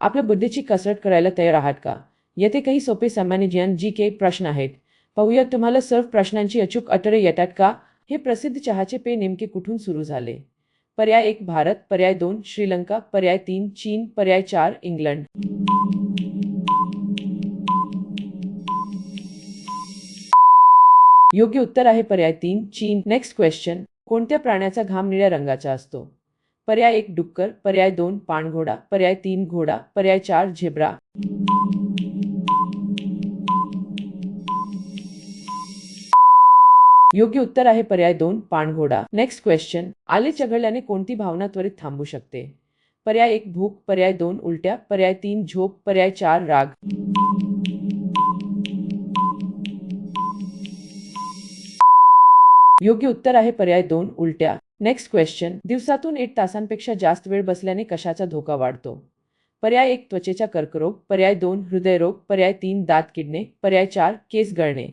आपल्या बुद्धीची कसरत करायला तयार आहात का? येथे काही सोपे सामान्य ज्ञान जी प्रश्न आहेत. पाहूया तुम्हाला सर्व प्रश्नांची अचूक उत्तरे येतात का? हे प्रसिद्ध चहाचे पेय नेमके कुठून सुरू झाले? पर्याय 1 भारत, पर्याय 2 श्रीलंका, पर्याय 3 चीन, पर्याय 4 इंग्लंड. योग्य उत्तर आहे पर्याय 3 चीन. Next question. कोणत्या प्राण्याचा घाम निळ्या रंगाचा असतो? पर्याय 1 डुक्कर, पर्याय 2 पाणघोडा, पर्याय 3 घोडा, पर्याय 4 झेब्रा. योग्य उत्तर आहे पर्याय 2 पाणघोडा. Next question. आले चघळल्याने कोणती भावना त्वरित थांबू शकते? पर्याय 1 भूक, पर्याय 2 उलट्या, पर्याय 3 झोप, पर्याय 4 राग. योग्य उत्तर आहे पर्याय 2 उलट्या. Next question. दिवसातून 8 तासांपेक्षा जास्त वेळ बसल्याने कशाचा धोका वाढतो? पर्याय 1 त्वचेचा कर्करोग, पर्याय 2 हृदयरोग, पर्याय 3 दात किडणे, पर्याय 4 केस गळणे.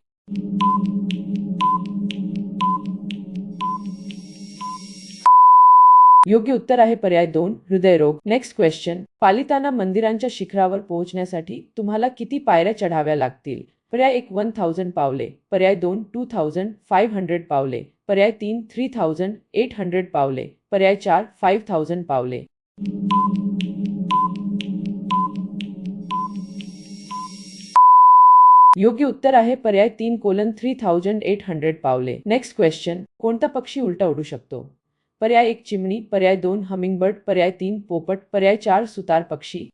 योग्य उत्तर आहे पर्याय 2 हृदयरोग. Next question. पालिताना मंदिरांच्या शिखरावर पोहोचण्यासाठी तुम्हाला किती पायऱ्या चढाव्या लागतील? पर्याय 1 1000 पावले, पर्याय 2 2500 पावले, पर्याय 3 3800 पावले, पर्याय 4 5000 पावले. योग्य उत्तर आहे पर्याय 3 3800 पावले. Next question. कोणता पक्षी उलटा उडू शकतो? पर्याय 1 चिमणी, पर्याय 2 हमिंगबर्ड, पर्याय 3 पोपट, पर्याय 4 सुतार पक्षी.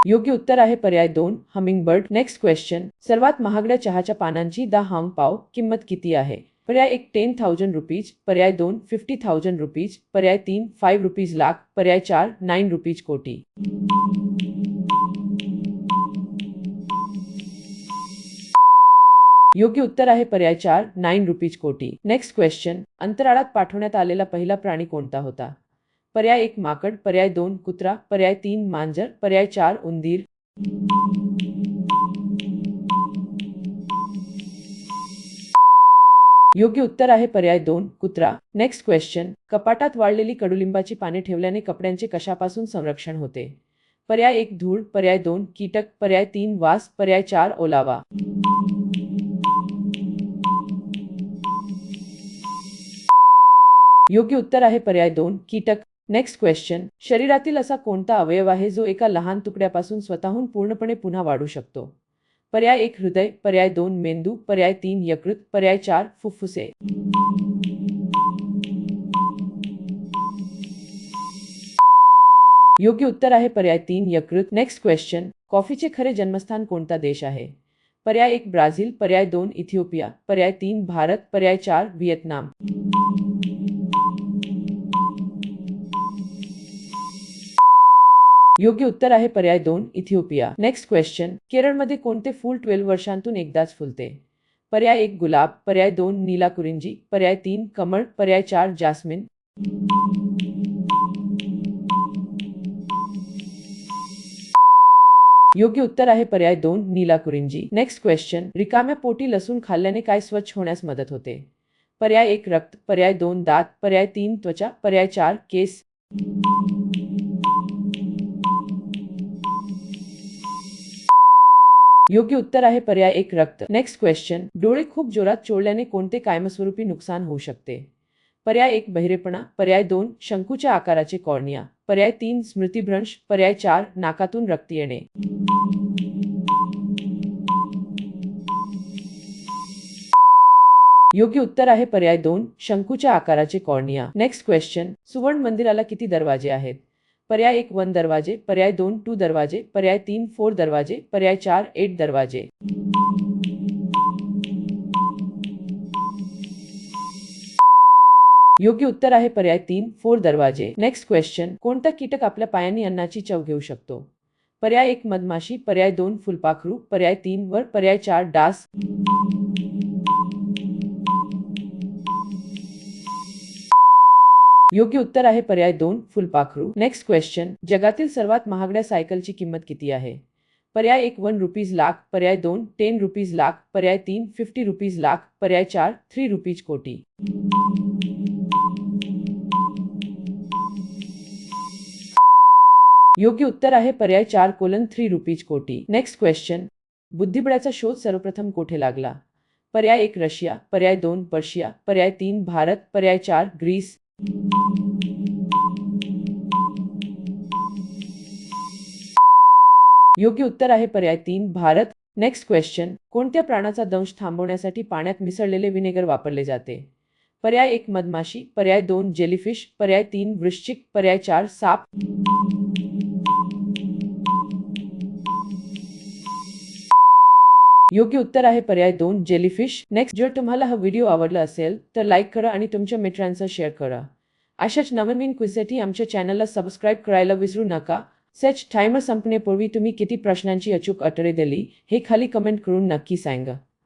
योग्य उत्तर आहे पर्याय 2 हमिंगबर्ड. Next question. सर्वात महागड्या चहाच्या पानांची द पाव किंमत किती आहे? पर्याय 1 10,000 रुपीज, पर्याय 2 50,000 रुपीज, पर्याय 3 5 रुपीज लाख, पर्याय 4 9 रुपीज कोटी. योग्य उत्तर आहे पर्याय 4 9 रुपीज कोटी. Next question. अंतराळात पाठवण्यात आलेला पहिला प्राणी कोणता होता? पर्याय 1 माकड, पर्याय 2 कुत्रा, पर्याय 3 मांजर, पर्याय 4 उंदीर. योग्य उत्तर आहे पर्याय 2 कुत्रा. Next question. कपाटात वाळलेली कडुलिंबाची पाने ठेवल्याने कपड्यांचे कशापासून संरक्षण होते? पर्याय 1 धूळ, पर्याय 2 कीटक, पर्याय 3 वास, पर्याय 4 ओलावा. योग्य उत्तर आहे पर्याय 2 कीटक. Next question. शरीरातील असा कोणता अवयव आहे जो एका लहान तुकड्यापासून स्वतःहून पूर्णपणे पुन्हा वाढू शकतो? पर्याय 1 हृदय, पर्याय 2 मेंदू, पर्याय 3 यकृत, पर्याय 4 फुफ्फुसे. योग्य उत्तर आहे पर्याय 3 यकृत. Next question. कॉफीचे खरे जन्मस्थान कोणता देश आहे? पर्याय 1 ब्राझील, पर्याय 2 इथिओपिया, पर्याय 3 भारत, पर्याय 4 व्हिएतनाम. योग्य उत्तर आहे पर्याय 2 इथिओपिया. Next question. केरळमध्ये कोणते फूल 12 वर्षांतून एकदाच फुलते? पर्याय 1 गुलाब, पर्याय 2 नीलाकुरिंजी, पर्याय 3 कमळ, पर्याय 4 जास्मिन. योग्य उत्तर आहे पर्याय 2 नीलाकुरिंजी. Next question. रिकाम्या पोटी लसूण खाल्ल्याने काय स्वच्छ होण्यास मदत होते? पर्याय 1 रक्त, पर्याय 2 दात, पर्याय 3 त्वचा, पर्याय 4 केस. योग्य उत्तर आहे पर्याय 1 रक्त. Next question. डोळे खूप जोरात चोळल्याने कोणते कायमस्वरूपी नुकसान होऊ शकते? पर्याय 1 बहिरेपणा, पर्याय 2 शंकूच्या आकाराचे कॉर्निया, पर्याय 3 स्मृतिभ्रंश, पर्याय 4 नाकातून रक्त येणे. योग्य उत्तर आहे पर्याय 2 शंकूच्या आकाराचे कॉर्निया. Next question. सुवर्ण मंदिराला किती दरवाजे आहेत? पर्याय 1 1 दरवाजे, पर्याय 2 2 दरवाजे, पर्याय 3 4 दरवाजे, पर्याय 4 8 दरवाजे. योग्य उत्तर आहे पर्याय 3 4 दरवाजे. Next question. कोणता कीटक आपल्या पायांनी अन्नाची चव घेऊ शकतो? पर्याय 1 मधमाशी, पर्याय 2 फुलपाखरू, पर्याय 3 वर, पर्याय 4 डास. योग्य उत्तर आहे पर्याय 2 फुलपाखरू. Next question. जगातील सर्वात महागड्या सायकलची किंमत किती आहे? पर्याय 1 1 रुपीज लाख, पर्याय 2 10 रुपीज लाख, पर्याय 3 50 रुपीज लाख, पर्याय 4 3 रुपीज कोटी. योग्य उत्तर आहे पर्याय 4:3 कोटी. Next question. बुद्धिबळाचा शोध सर्वप्रथम कोठे लागला? पर्याय 1 रशिया, पर्याय 2 पर्शिया, पर्याय 3 भारत, पर्याय 4 ग्रीस. योग्य उत्तर आहे पर्याय 3 भारत. Next question. कोणत्या प्राण्याचा दंश थांबवण्यासाठी पाण्यात मिसळलेले विनेगर वापरले जाते? पर्याय 1 मधमाशी, पर्याय 2 जेलीफिश, पर्याय 3 वृश्चिक, पर्याय 4 साप. योग्य उत्तर आहे पर्याय 2 जेलीफिश. नेक्स्ट. जर तुम्हाला हा व्हिडिओ आवडला असेल तर लाईक करा आणि तुमच्या मित्रांचा शेअर करा. अशाच नवनवीन क्विझसाठी आमच्या चॅनलला सबस्क्राईब करायला विसरू नका. सेट टायमर संपण्यापूर्वी तुम्ही किती प्रश्नांची अचूक उत्तरे दिली हे खाली कमेंट करून नक्की सांगा.